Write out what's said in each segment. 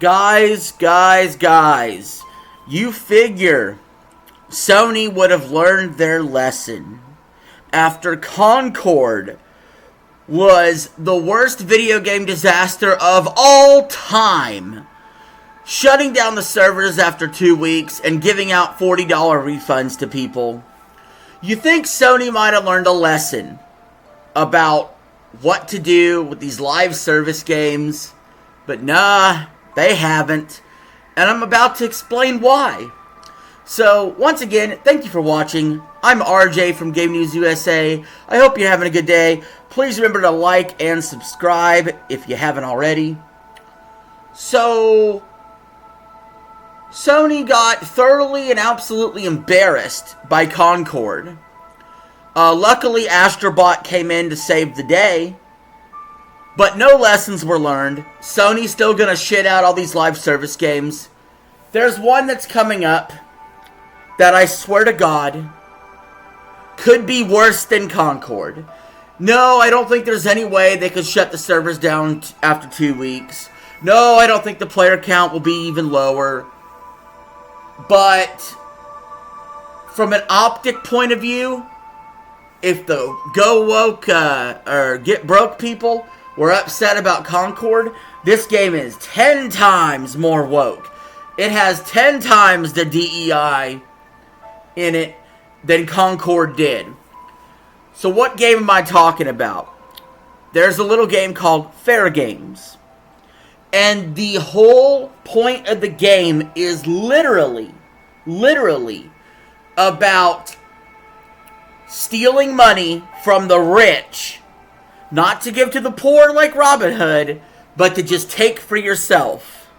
Guys, you figure Sony would have learned their lesson after Concord was the worst video game disaster of all time, shutting down the servers after 2 weeks and giving out $40 refunds to people. You think Sony might have learned a lesson about what to do with these live service games, but nah, they haven't, and I'm about to explain why. So, once again, thank you for watching. I'm RJ from Game News USA. I hope you're having a good day. Please remember to like and subscribe if you haven't already. So, Sony got thoroughly and absolutely embarrassed by Concord. Luckily, Astrobot came in to save the day. But no lessons were learned. Sony's still gonna shit out all these live service games. There's one that's coming up that I swear to God could be worse than Concord. No, I don't think there's any way they could shut the servers down after 2 weeks. No, I don't think the player count will be even lower. But from an optic point of view, if the go woke or get broke people were upset about Concord, this game is 10 times more woke. It has 10 times the DEI in it than Concord did. So what game am I talking about? There's a little game called Fair Games. And the whole point of the game is literally about stealing money from the rich. Not to give to the poor like Robin Hood, but to just take for yourself.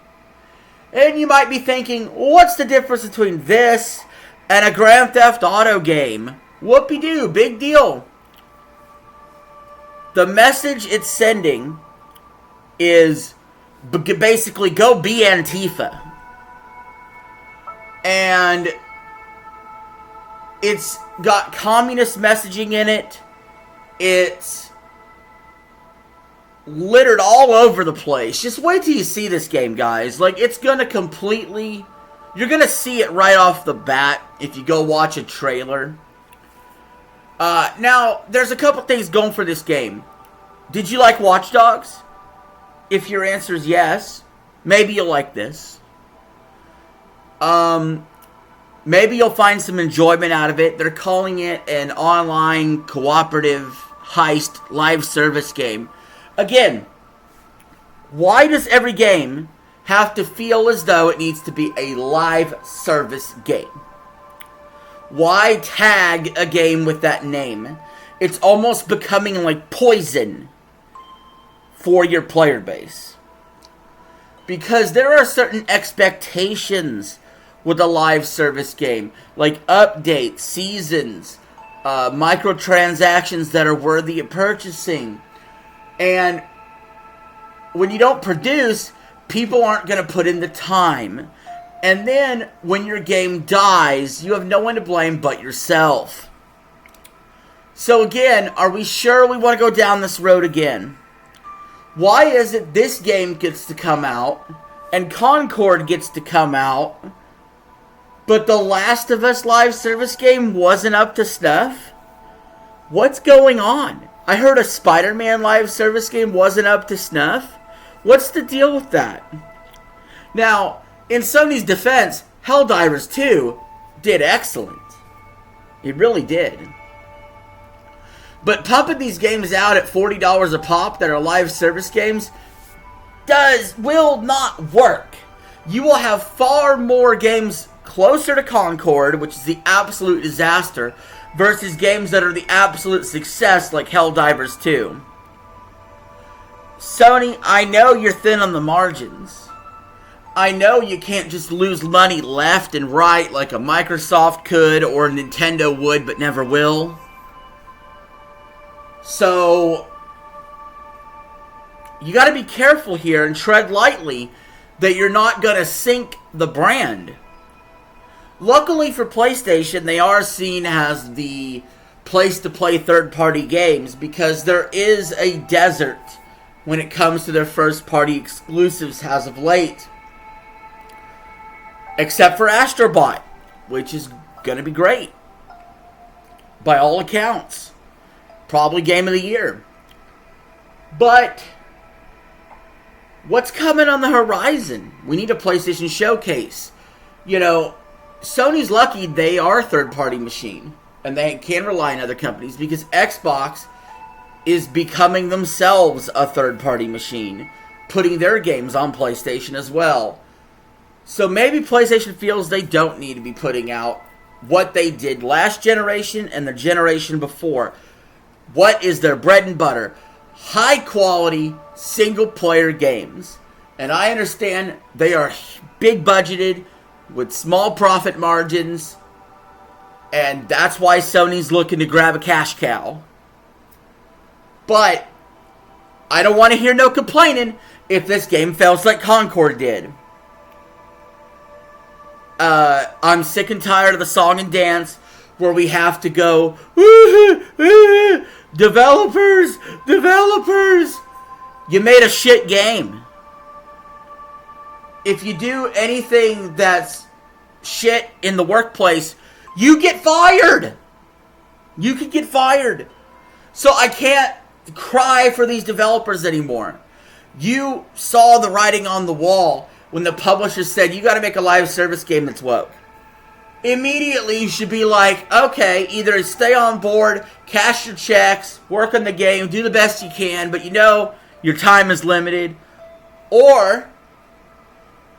And you might be thinking, what's the difference between this and a Grand Theft Auto game? Whoopie-doo, big deal. The message it's sending is basically go be Antifa. And it's got communist messaging in it. It's littered all over the place. Just wait till you see this game, guys. Like, it's gonna completely... You're gonna see it right off the bat if you go watch a trailer. Now, there's a couple things going for this game. Did you like Watch Dogs? If your answer is yes, maybe you'll like this. Maybe you'll find some enjoyment out of it. They're calling it an online cooperative heist live service game. Again, why does every game have to feel as though it needs to be a live service game? Why tag a game with that name? It's almost becoming like poison for your player base. Because there are certain expectations with a live service game, like updates, seasons, microtransactions that are worthy of purchasing. And when you don't produce, people aren't going to put in the time. And then, when your game dies, you have no one to blame but yourself. So again, are we sure we want to go down this road again? Why is it this game gets to come out, and Concord gets to come out, but the Last of Us live service game wasn't up to snuff? What's going on? I heard a Spider-Man live service game wasn't up to snuff. What's the deal with that? Now, in Sony's defense, Helldivers 2 did excellent. It really did. But pumping these games out at $40 a pop that are live service games will not work. You will have far more games closer to Concord, which is the absolute disaster, versus games that are the absolute success like Helldivers 2. Sony, I know you're thin on the margins. I know you can't just lose money left and right like a Microsoft could or Nintendo would but never will. So, you gotta be careful here and tread lightly that you're not gonna sink the brand. Luckily for PlayStation, they are seen as the place to play third-party games because there is a desert when it comes to their first-party exclusives as of late. Except for Astrobot, which is going to be great. By all accounts. Probably game of the year. But what's coming on the horizon? We need a PlayStation Showcase. You know, Sony's lucky they are a third-party machine. And they can rely on other companies because Xbox is becoming themselves a third-party machine. Putting their games on PlayStation as well. So maybe PlayStation feels they don't need to be putting out what they did last generation and the generation before. What is their bread and butter? High-quality, single-player games. And I understand they are big budgeted with small profit margins. And that's why Sony's looking to grab a cash cow. But I don't want to hear no complaining if this game fails like Concord did. I'm sick and tired of the song and dance where we have to go, developers, developers. You made a shit game. If you do anything that's shit in the workplace, you get fired. You could get fired. So I can't cry for these developers anymore. You saw the writing on the wall when the publisher said, you got to make a live service game that's woke. Immediately you should be like, okay, either stay on board, cash your checks, work on the game, do the best you can, but you know your time is limited. Or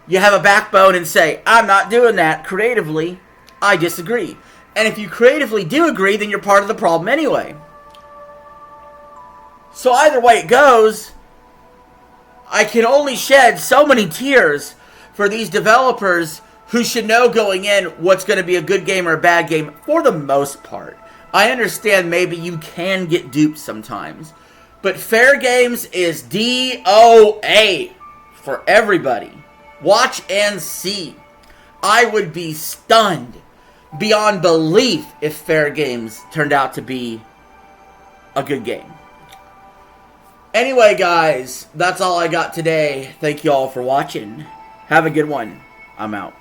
you have a backbone and say, I'm not doing that creatively. I disagree. And if you creatively do agree, then you're part of the problem anyway. So either way it goes, I can only shed so many tears for these developers who should know going in what's going to be a good game or a bad game for the most part. I understand maybe you can get duped sometimes. But fair games is DOA for everybody. Watch and see. I would be stunned beyond belief if fair games turned out to be a good game. Anyway, guys, that's all I got today. Thank you all for watching. Have a good one. I'm out.